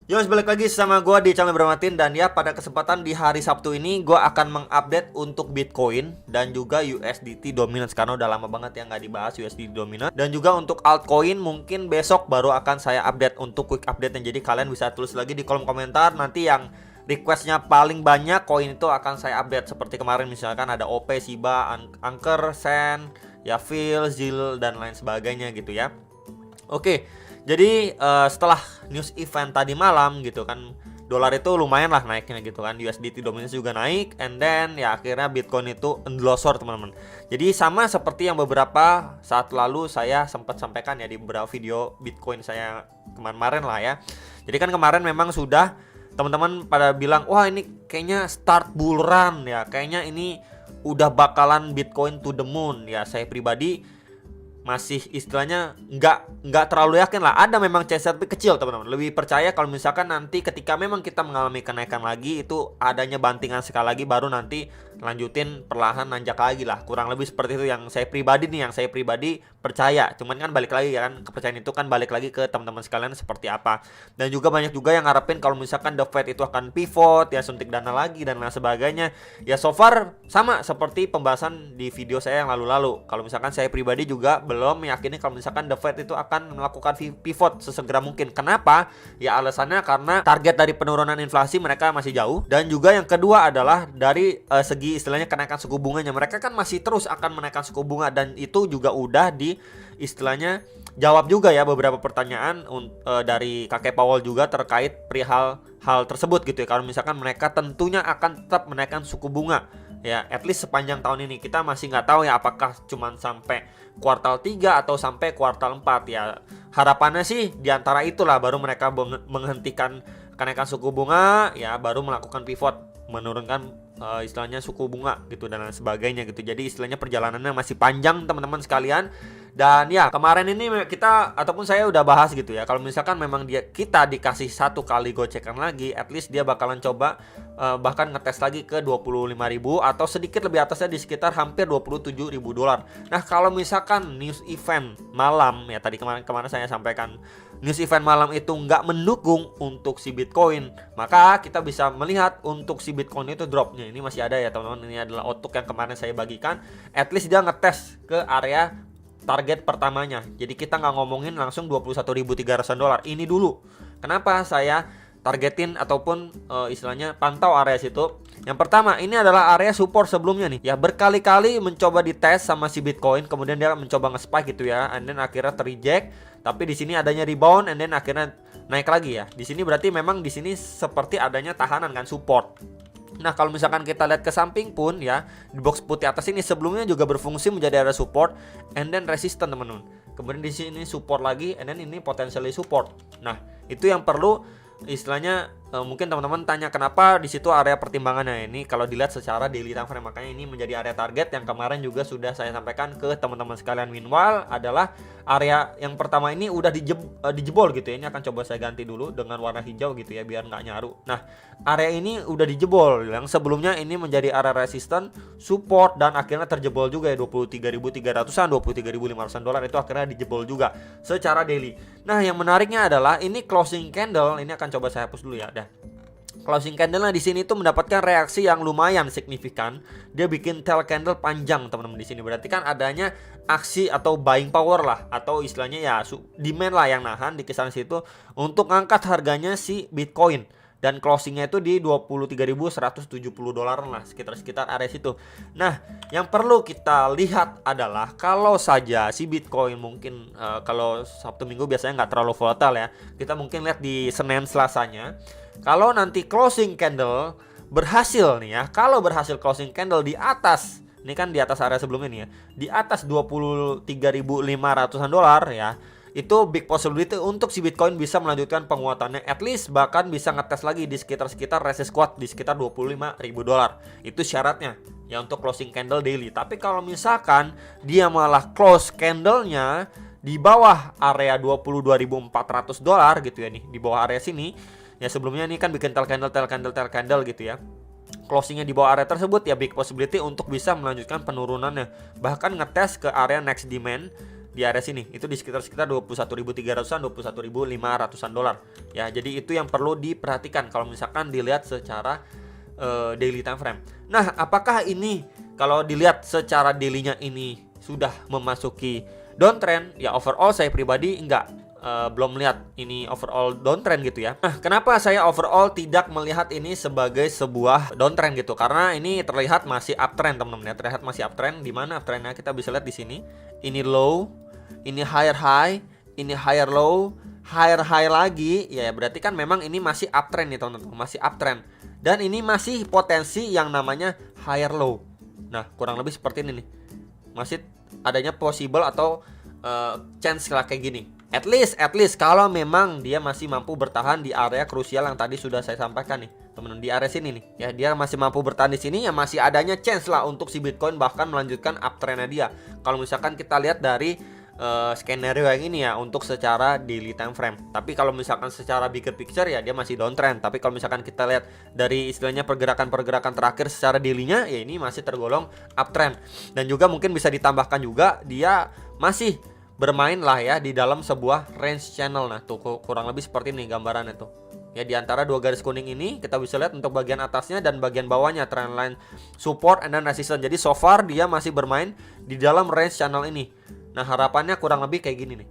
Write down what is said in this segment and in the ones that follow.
Yo, balik lagi sama gue di channel Bermatin. Dan ya, pada kesempatan di hari Sabtu ini gue akan mengupdate untuk Bitcoin dan juga USDT Dominance, karena udah lama banget ya nggak dibahas USDT Dominance. Dan juga untuk altcoin mungkin besok baru akan saya update untuk quick update. Dan jadi kalian bisa tulis lagi di kolom komentar nanti yang requestnya paling banyak koin itu akan saya update. Seperti kemarin misalkan ada OP, Shiba, Anchor, Sen, ya Phil, Zil, dan lain sebagainya gitu ya. Oke, jadi setelah news event tadi malam gitu kan, dolar itu lumayan lah naiknya gitu kan, USDT dominance juga naik, and then ya akhirnya Bitcoin itu endorsor teman-teman. Jadi sama seperti yang beberapa saat lalu saya sempat sampaikan ya di beberapa video Bitcoin saya kemarin lah ya. Jadi kan kemarin memang sudah teman-teman pada bilang, wah ini kayaknya start bull run ya, kayaknya ini udah bakalan Bitcoin to the moon ya. Saya pribadi masih istilahnya nggak terlalu yakin lah. Ada memang chance tapi kecil teman-teman. Lebih percaya kalau misalkan nanti ketika memang kita mengalami kenaikan lagi, itu adanya bantingan sekali lagi, baru nanti lanjutin perlahan nanjak lagi lah. Kurang lebih seperti itu yang saya pribadi nih, yang saya pribadi percaya. Cuman kan balik lagi ya kan, kepercayaan itu kan balik lagi ke teman-teman sekalian seperti apa. Dan juga banyak juga yang ngarepin kalau misalkan The Fed itu akan pivot ya, suntik dana lagi dan lain sebagainya. Ya so far sama seperti pembahasan di video saya yang lalu-lalu. Kalau misalkan saya pribadi juga belum meyakini kalau misalkan The Fed itu akan melakukan pivot sesegera mungkin. Kenapa? Ya alasannya karena target dari penurunan inflasi mereka masih jauh. Dan juga yang kedua adalah dari segi istilahnya kenaikan suku bunganya. Mereka kan masih terus akan menaikkan suku bunga, dan itu juga udah di istilahnya jawab juga ya beberapa pertanyaan dari kakek Powell juga terkait perihal hal tersebut gitu ya. Kalau misalkan mereka tentunya akan tetap menaikkan suku bunga ya, at least sepanjang tahun ini. Kita masih nggak tahu ya apakah cuman sampai kuartal 3 atau sampai kuartal 4 ya. Harapannya sih diantara itulah, baru mereka menghentikan kenaikan suku bunga ya, baru melakukan pivot, menurunkan istilahnya suku bunga gitu dan lain sebagainya gitu. Jadi istilahnya perjalanannya masih panjang teman-teman sekalian. Dan ya kemarin ini kita ataupun saya udah bahas gitu ya, kalau misalkan memang kita dikasih satu kali gocekan lagi, at least dia bakalan coba bahkan ngetes lagi ke 25.000 atau sedikit lebih atasnya di sekitar hampir 27.000 dolar. Nah kalau misalkan news event malam ya, tadi kemarin saya sampaikan news event malam itu nggak mendukung untuk si Bitcoin, maka kita bisa melihat untuk si Bitcoin itu dropnya ini masih ada ya teman-teman. Ini adalah outlook yang kemarin saya bagikan, at least dia ngetes ke area target pertamanya. Jadi kita nggak ngomongin langsung 21.300 dolar ini dulu. Kenapa saya targetin ataupun istilahnya pantau area situ? Yang pertama, ini adalah area support sebelumnya nih. Ya berkali-kali mencoba dites sama si Bitcoin, kemudian dia mencoba nge-spike gitu ya, and then akhirnya terreject. Tapi di sini adanya rebound, and then akhirnya naik lagi ya. Di sini berarti memang di sini seperti adanya tahanan kan, support. Nah kalau misalkan kita lihat ke samping pun ya, di box putih atas ini sebelumnya juga berfungsi menjadi area support and then resistance teman-teman. Kemudian di sini support lagi, and then ini potentially support. Nah itu yang perlu istilahnya mungkin teman-teman tanya kenapa di situ area pertimbangannya. Ini kalau dilihat secara daily time frame, makanya ini menjadi area target yang kemarin juga sudah saya sampaikan ke teman-teman sekalian. Meanwhile adalah area yang pertama ini udah dijebol gitu ya. Ini akan coba saya ganti dulu dengan warna hijau gitu ya biar nggak nyaru. Nah area ini udah dijebol, yang sebelumnya ini menjadi area resistance, support, dan akhirnya terjebol juga ya, 23.300an, 23.500an dolar itu akhirnya dijebol juga secara daily. Nah yang menariknya adalah ini closing candle, ini akan coba saya hapus dulu ya. Closing candle di sini tuh mendapatkan reaksi yang lumayan signifikan. Dia bikin tail candle panjang teman-teman di sini. Berarti kan adanya aksi atau buying power lah, atau istilahnya ya demand lah yang nahan di kisaran situ untuk ngangkat harganya si Bitcoin. Dan closingnya itu di 23.170 dolar lah, sekitar area situ. Nah yang perlu kita lihat adalah kalau saja si Bitcoin mungkin kalau Sabtu Minggu biasanya nggak terlalu volatile ya, kita mungkin lihat di Senin Selasanya. Kalau nanti closing candle berhasil nih ya, kalau berhasil closing candle di atas, ini kan di atas area sebelumnya nih ya, di atas 23.500an dolar ya, itu big possibility untuk si Bitcoin bisa melanjutkan penguatannya, at least bahkan bisa ngetes lagi di sekitar resist squat di sekitar 25.000 dolar. Itu syaratnya ya untuk closing candle daily. Tapi kalau misalkan dia malah close candlenya di bawah area 22.400 dolar gitu ya nih, di bawah area sini ya, sebelumnya ini kan bikin tail candle gitu ya, closingnya di bawah area tersebut ya, big possibility untuk bisa melanjutkan penurunannya, bahkan ngetes ke area next demand di area sini. Itu di sekitar 21.300-an, 21.500-an dolar. Ya, jadi itu yang perlu diperhatikan kalau misalkan dilihat secara daily time frame. Nah, apakah ini kalau dilihat secara daily-nya ini sudah memasuki downtrend? Ya, overall saya pribadi belum melihat ini overall downtrend gitu ya. Nah, kenapa saya overall tidak melihat ini sebagai sebuah downtrend gitu? Karena ini terlihat masih uptrend, teman-teman ya. Terlihat masih uptrend. Di mana uptrendnya? Kita bisa lihat di sini. Ini low, ini higher high, ini higher low, higher high lagi. Ya, berarti kan memang ini masih uptrend nih, teman-teman. Masih uptrend. Dan ini masih potensi yang namanya higher low. Nah, kurang lebih seperti ini nih. Masih adanya possible atau chance lah kayak gini. At least kalau memang dia masih mampu bertahan di area krusial yang tadi sudah saya sampaikan nih, teman-teman, di area sini nih. Ya, dia masih mampu bertahan di sini, ya masih adanya chance lah untuk si Bitcoin bahkan melanjutkan uptrendnya dia. Kalau misalkan kita lihat dari skenario yang ini ya, untuk secara daily time frame. Tapi kalau misalkan secara bigger picture ya dia masih downtrend. Tapi kalau misalkan kita lihat dari istilahnya pergerakan terakhir secara daily-nya, ya ini masih tergolong uptrend. Dan juga mungkin bisa ditambahkan juga dia masih bermain lah ya di dalam sebuah range channel. Nah, tuh kurang lebih seperti ini gambarannya tuh. Ya, di antara dua garis kuning ini kita bisa lihat untuk bagian atasnya dan bagian bawahnya trendline support and then resistance. Jadi so far dia masih bermain di dalam range channel ini. Nah, harapannya kurang lebih kayak gini nih.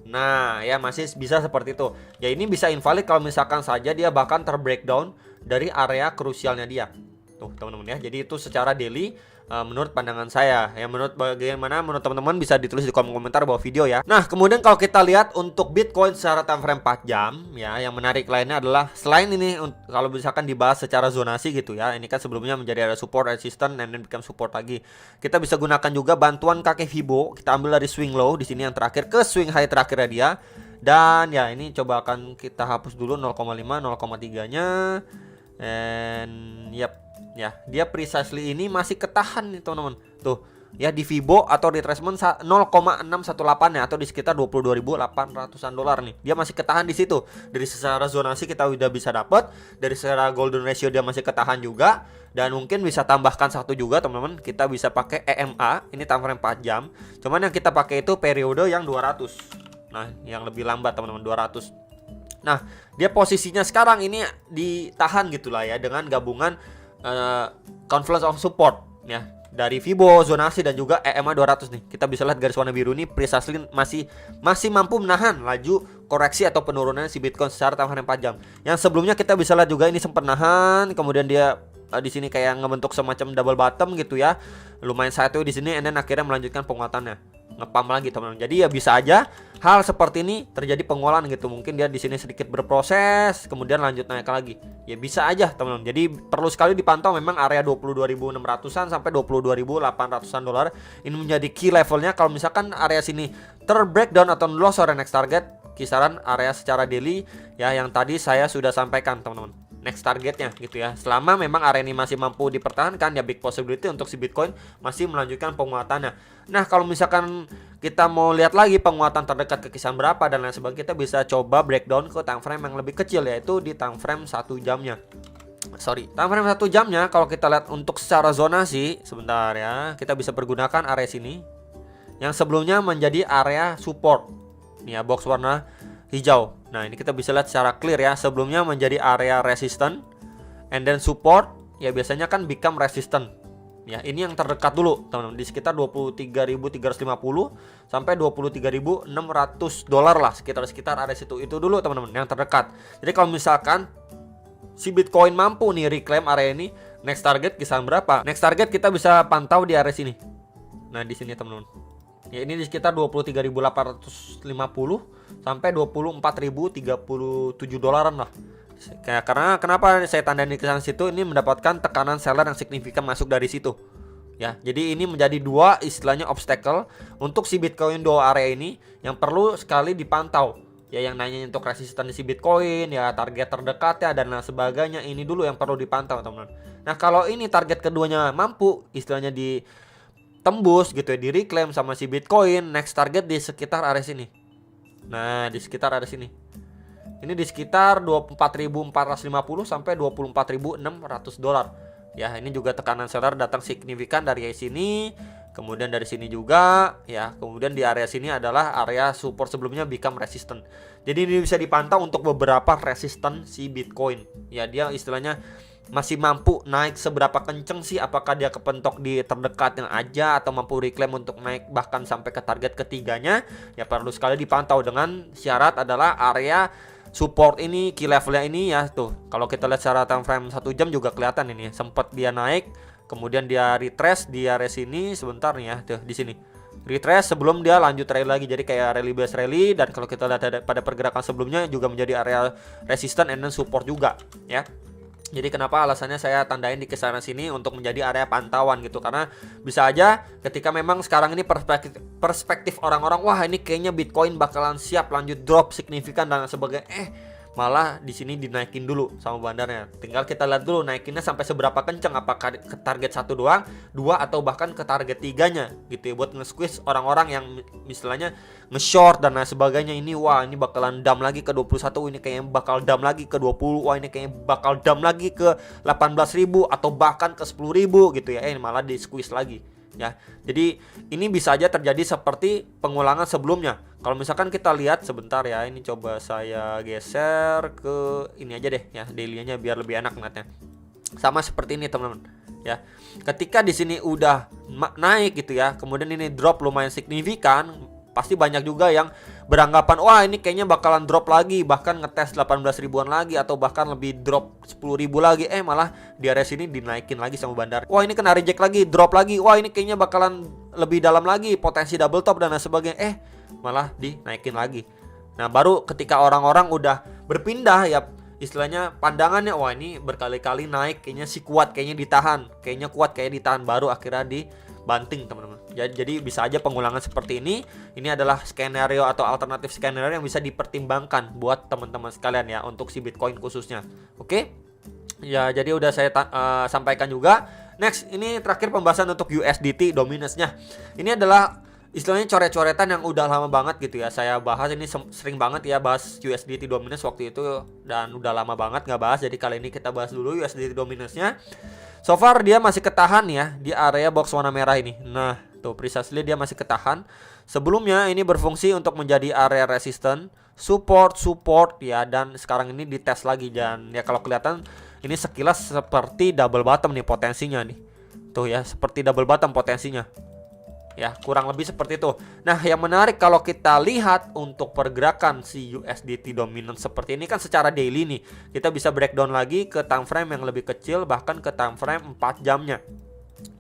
Nah, ya masih bisa seperti itu. Ya, ini bisa invalid kalau misalkan saja dia bahkan terbreakdown dari area krusialnya dia. Tuh, teman-teman ya. Jadi itu secara daily menurut pandangan saya. Ya, menurut bagaimana menurut teman-teman bisa ditulis di kolom komentar bawah video ya. Nah, kemudian kalau kita lihat untuk Bitcoin secara time frame 4 jam ya, yang menarik lainnya adalah selain ini kalau misalkan dibahas secara zonasi gitu ya. Ini kan sebelumnya menjadi area support, resistance, and then become support lagi. Kita bisa gunakan juga bantuan kakek Fibo. Kita ambil dari swing low di sini yang terakhir ke swing high terakhirnya dia. Dan ya ini coba akan kita hapus dulu 0,5, 0,3-nya. And ya, dia precisely ini masih ketahan nih, teman-teman. Tuh, ya di Fibo atau retracement 0,618 ya, atau di sekitar 22.800-an dolar nih. Dia masih ketahan di situ. Dari secara zonasi kita udah bisa dapat, dari secara golden ratio dia masih ketahan juga. Dan mungkin bisa tambahkan satu juga, teman-teman. Kita bisa pakai EMA, ini time frame 4 jam. Cuman yang kita pakai itu periode yang 200. Nah, yang lebih lambat, teman-teman, 200. Nah, dia posisinya sekarang ini ditahan gitulah ya dengan gabungan confluence of support ya dari Fibo, zonasi dan juga EMA 200 nih. Kita bisa lihat garis warna biru ini precisely masih mampu menahan laju koreksi atau penurunan si Bitcoin secara time frame 4 jam. Yang sebelumnya kita bisa lihat juga ini sempat nahan, kemudian dia di sini kayak ngebentuk semacam double bottom gitu ya. Lumayan sideways di sini, and then akhirnya melanjutkan penguatannya. Ngepam lagi, teman-teman. Jadi ya bisa aja hal seperti ini terjadi penguatan gitu. Mungkin dia di sini sedikit berproses, kemudian lanjut naik lagi. Ya bisa aja, teman-teman. Jadi perlu sekali dipantau memang area 22.600-an sampai 22.800-an dolar. Ini menjadi key levelnya. Kalau misalkan area sini terbreakdown atau loss area next target, kisaran area secara daily ya yang tadi saya sudah sampaikan, teman-teman. Next targetnya gitu ya. Selama memang area ini masih mampu dipertahankan, ya big possibility untuk si Bitcoin masih melanjutkan penguatannya. Nah, kalau misalkan kita mau lihat lagi penguatan terdekat ke kisaran berapa dan lain sebagainya, kita bisa coba breakdown ke time frame yang lebih kecil, yaitu di time frame 1 jamnya. Time frame 1 jamnya kalau kita lihat untuk secara zonasi, sebentar ya, kita bisa pergunakan area sini yang sebelumnya menjadi area support. Nih ya, box warna hijau. Nah, ini kita bisa lihat secara clear ya, sebelumnya menjadi area resistance and then support, ya biasanya kan become resistant. Ya, ini yang terdekat dulu, teman-teman, di sekitar 23.350 sampai 23.600 dolar lah, sekitar area situ itu dulu, teman-teman, yang terdekat. Jadi kalau misalkan si Bitcoin mampu nih reclaim area ini, next target kisaran berapa? Next target kita bisa pantau di area sini. Nah, di sini, teman-teman. Ya, ini di sekitar 23.850 sampai 24.037 dolaran lah. Karena kenapa saya tandain di kisaran situ, ini mendapatkan tekanan seller yang signifikan masuk dari situ. Ya, jadi ini menjadi dua istilahnya obstacle untuk si Bitcoin dua area ini yang perlu sekali dipantau. Ya, yang nanya untuk resistensi si Bitcoin, ya target terdekat ya dan lain sebagainya, ini dulu yang perlu dipantau, teman-teman. Nah, kalau ini target keduanya mampu istilahnya ditembus gitu ya, di reclaim sama si Bitcoin, next target di sekitar area sini. Nah, di sekitar area sini. Ini di sekitar 24.450 sampai 24.600 dolar. Ya, ini juga tekanan seller datang signifikan dari sini Kemudian dari sini juga ya, kemudian di area sini adalah area support sebelumnya become resistant. Jadi ini bisa dipantau untuk beberapa resistant si Bitcoin. Ya, dia istilahnya masih mampu naik seberapa kenceng sih, apakah dia kepentok di terdekatnya aja atau mampu reclaim untuk naik bahkan sampai ke target ketiganya. Ya perlu sekali dipantau dengan syarat adalah area support ini, key levelnya ini ya tuh. Kalau kita lihat secara time frame 1 jam juga kelihatan ini sempat dia naik, kemudian dia retrace di area sini sebentar nih ya, tuh di sini. Retrace sebelum dia lanjut rally lagi, jadi kayak rally base rally. Dan kalau kita lihat pada pergerakan sebelumnya juga menjadi area resistance and then support juga ya. Jadi kenapa alasannya saya tandain di kesana sini untuk menjadi area pantauan gitu, karena bisa aja ketika memang sekarang ini perspektif orang-orang, wah ini kayaknya Bitcoin bakalan siap lanjut drop signifikan dan sebagainya, malah di sini dinaikin dulu sama bandarnya. Tinggal kita lihat dulu naikinnya sampai seberapa kenceng, apakah ke target 1 doang, 2 atau bahkan ke target 3-nya gitu ya, buat nge-squeeze orang-orang yang misalnya nge-short dan lain sebagainya. Ini wah ini bakalan dump lagi ke 21, ini kayaknya bakal dump lagi ke 20, wah ini kayaknya bakal dump lagi ke 18.000 atau bahkan ke 10.000 gitu ya. Malah di-squeeze lagi ya. Jadi ini bisa aja terjadi seperti pengulangan sebelumnya. Kalau misalkan kita lihat sebentar ya, ini coba saya geser ke ini aja deh ya, daily-nya biar lebih enak ngeliatnya. Sama seperti ini teman-teman ya. Ketika di sini udah naik gitu ya, kemudian ini drop lumayan signifikan, pasti banyak juga yang beranggapan wah ini kayaknya bakalan drop lagi, bahkan ngetes 18 ribuan lagi atau bahkan lebih drop 10.000 lagi. Malah di area sini dinaikin lagi sama bandar. Wah ini kena reject lagi, drop lagi. Wah ini kayaknya bakalan lebih dalam lagi, potensi double top dan lain sebagainya. Malah dinaikin lagi. Nah baru ketika orang-orang udah berpindah ya, istilahnya pandangannya wah ini berkali-kali naik, kayaknya sih kuat, kayaknya ditahan, kayaknya kuat, kayaknya ditahan, baru akhirnya dibanting teman-teman. Jadi bisa aja pengulangan seperti ini. Ini adalah skenario atau alternatif skenario yang bisa dipertimbangkan buat teman-teman sekalian ya, untuk si Bitcoin khususnya. Oke? Ya jadi udah saya sampaikan juga. Next, ini terakhir pembahasan untuk USDT dominance-nya. Ini adalah istilahnya coret-coretan yang udah lama banget gitu ya. Saya bahas ini sering banget ya, bahas USDT dominance waktu itu, dan udah lama banget nggak bahas. Jadi kali ini kita bahas dulu USDT dominance-nya. So far dia masih ketahan ya di area box warna merah ini. Nah tuh precisely dia masih ketahan. Sebelumnya ini berfungsi untuk menjadi area resistance, support ya, dan sekarang ini dites lagi. Dan ya kalau kelihatan ini sekilas seperti double bottom nih potensinya nih. Tuh ya, seperti double bottom potensinya. Ya, kurang lebih seperti itu. Nah, yang menarik kalau kita lihat untuk pergerakan si USDT dominance seperti ini kan secara daily nih. Kita bisa breakdown lagi ke time frame yang lebih kecil, bahkan ke time frame 4 jamnya.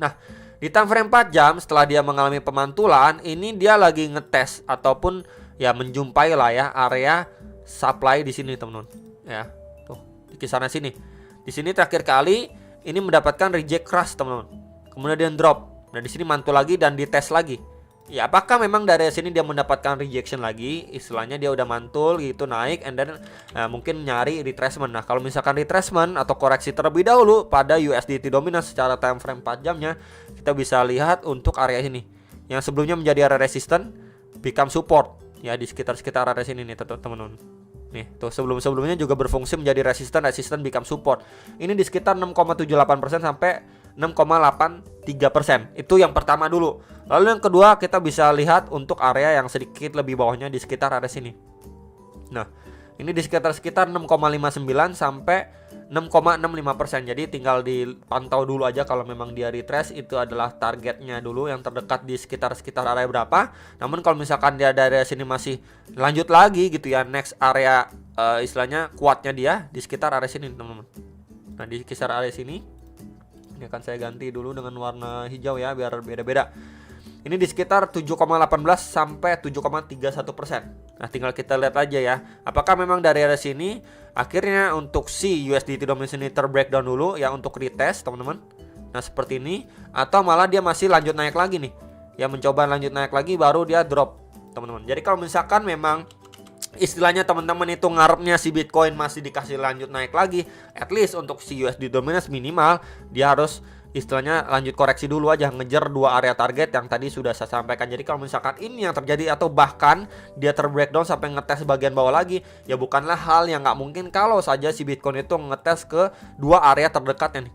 Nah, di time frame 4 jam setelah dia mengalami pemantulan, ini dia lagi ngetes ataupun ya menjumpai lah ya area supply di sini, teman-teman. Ya, tuh di kisaran sini. Di sini terakhir kali ini mendapatkan reject crash, teman-teman. Kemudian drop. Nah di sini mantul lagi dan dites lagi. Ya apakah memang dari sini dia mendapatkan rejection lagi? Istilahnya dia udah mantul gitu naik, and then mungkin nyari retracement. Nah kalau misalkan retracement atau koreksi terlebih dahulu pada USDT dominance secara time frame 4 jamnya, kita bisa lihat untuk area ini yang sebelumnya menjadi area resistance become support ya, di sekitar area sini nih teman-teman. Nih tuh sebelumnya juga berfungsi menjadi resistance become support. Ini di sekitar 6,78% sampai 6,83%. Itu yang pertama dulu. Lalu yang kedua kita bisa lihat untuk area yang sedikit lebih bawahnya di sekitar area sini. Nah, ini di sekitar 6,59 sampai 6,65%. Jadi tinggal dipantau dulu aja kalau memang dia retrace, itu adalah targetnya dulu yang terdekat di sekitar area berapa. Namun kalau misalkan dia dari sini masih lanjut lagi gitu ya, next area istilahnya kuatnya dia di sekitar area sini, teman-teman. Nah, di sekitar area sini. Ini akan saya ganti dulu dengan warna hijau ya, biar beda-beda. Ini di sekitar 7,18 sampai 7,31%. Nah, tinggal kita lihat aja ya, apakah memang dari area sini akhirnya untuk si USDT dominance ini terbreakdown dulu ya untuk retest, teman-teman. Nah, seperti ini, atau malah dia masih lanjut naik lagi nih. Ya mencoba lanjut naik lagi baru dia drop, teman-teman. Jadi kalau misalkan memang istilahnya teman-teman itu ngarepnya si Bitcoin masih dikasih lanjut naik lagi, at least untuk si USD dominance minimal dia harus istilahnya lanjut koreksi dulu aja, ngejar 2 area target yang tadi sudah saya sampaikan. Jadi kalau misalkan ini yang terjadi atau bahkan dia terbreakdown sampai ngetes bagian bawah lagi, ya bukanlah hal yang nggak mungkin kalau saja si Bitcoin itu ngetes ke 2 area terdekatnya nih.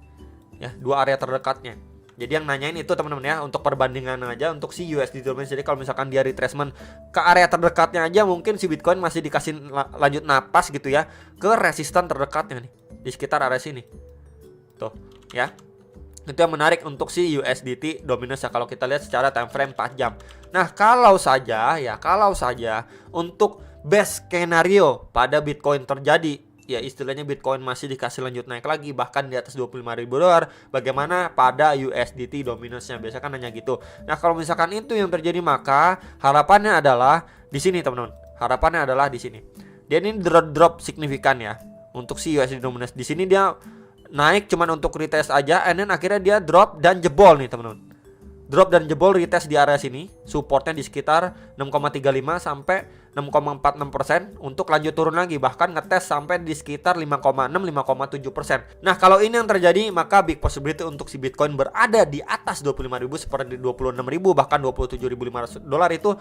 Ya, 2 area terdekatnya. Jadi yang nanyain itu teman-teman ya, untuk perbandingan aja untuk si USD dominance. Jadi kalau misalkan dia retracement ke area terdekatnya aja, mungkin si Bitcoin masih dikasih lanjut napas gitu ya ke resistan terdekatnya nih, di sekitar area sini. Tuh, ya. Itu yang menarik untuk si USDT dominance ya kalau kita lihat secara time frame 4 jam. Nah, kalau saja untuk best skenario pada Bitcoin terjadi, ya istilahnya Bitcoin masih dikasih lanjut naik lagi bahkan di atas $25.000, bagaimana pada USDT dominance-nya? Biasanya kan hanya gitu. Nah, kalau misalkan itu yang terjadi, maka harapannya adalah di sini teman-teman. Harapannya adalah di sini. Dia ini drop signifikan ya untuk si USDT dominance. Di sini dia naik cuman untuk retest aja, and then akhirnya dia drop dan jebol nih teman-teman. Drop dan jebol, retest di area sini, supportnya di sekitar 6,35 sampai 6,46% untuk lanjut turun lagi, bahkan ngetes sampai di sekitar 5,6-5,7%. Nah, kalau ini yang terjadi, maka big possibility untuk si Bitcoin berada di atas 25.000 seperti 26.000 bahkan 27.500 dolar itu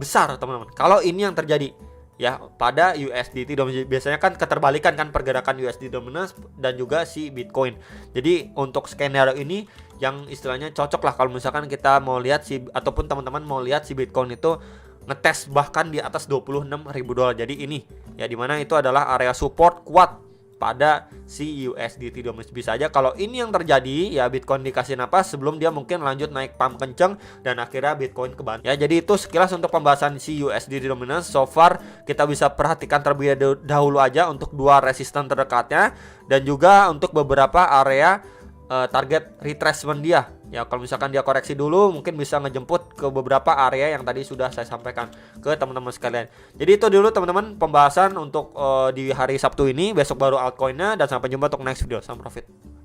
besar teman-teman. Kalau ini yang terjadi ya pada USDT dominance, biasanya kan keterbalikan kan pergerakan USD dominance dan juga si Bitcoin. Jadi untuk skenario ini yang istilahnya cocok lah kalau misalkan kita mau lihat ataupun teman-teman mau lihat si Bitcoin itu ngetes bahkan di atas 26.000 dolar. Jadi ini ya dimana itu adalah area support kuat pada si USDT dominance. Bisa aja kalau ini yang terjadi ya Bitcoin dikasih napas sebelum dia mungkin lanjut naik pump kenceng dan akhirnya Bitcoin kebantu. Ya, jadi itu sekilas untuk pembahasan si USDT dominance. So far kita bisa perhatikan terlebih dahulu aja untuk dua resisten terdekatnya dan juga untuk beberapa area target retracement dia. Ya, kalau misalkan dia koreksi dulu mungkin bisa ngejemput ke beberapa area yang tadi sudah saya sampaikan ke teman-teman sekalian. Jadi itu dulu teman-teman pembahasan untuk di hari Sabtu ini. Besok baru altcoinnya, dan sampai jumpa untuk next video. Salam profit.